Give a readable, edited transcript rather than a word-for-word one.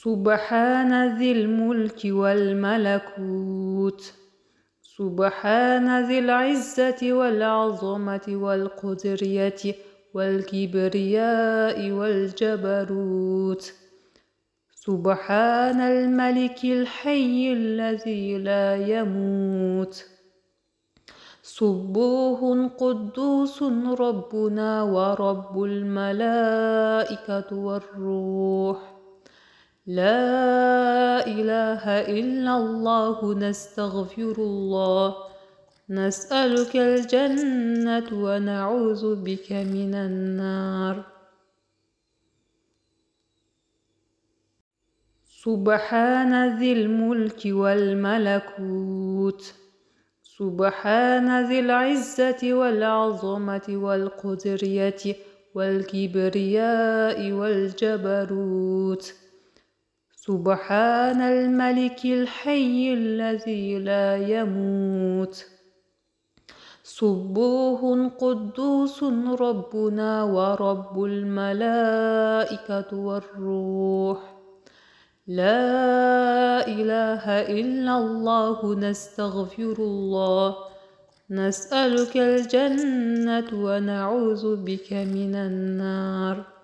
سبحان ذي الملك والملكوت سبحان ذي العزة والعظمة والقدرية والكبرياء والجبروت سبحان الملك الحي الذي لا يموت سبوح قدوس ربنا ورب الملائكة والروح لا إله إلا الله نستغفر الله نسألك الجنة ونعوذ بك من النار سبحان ذي الملك والملكوت سبحان ذي العزة والعظمة والقدرية والكبرياء والجبروت سبحان الملك الحي الذي لا يموت سبوح قدوس ربنا ورب الملائكة والروح لا إله إلا الله نستغفر الله نسألك الجنة ونعوذ بك من النار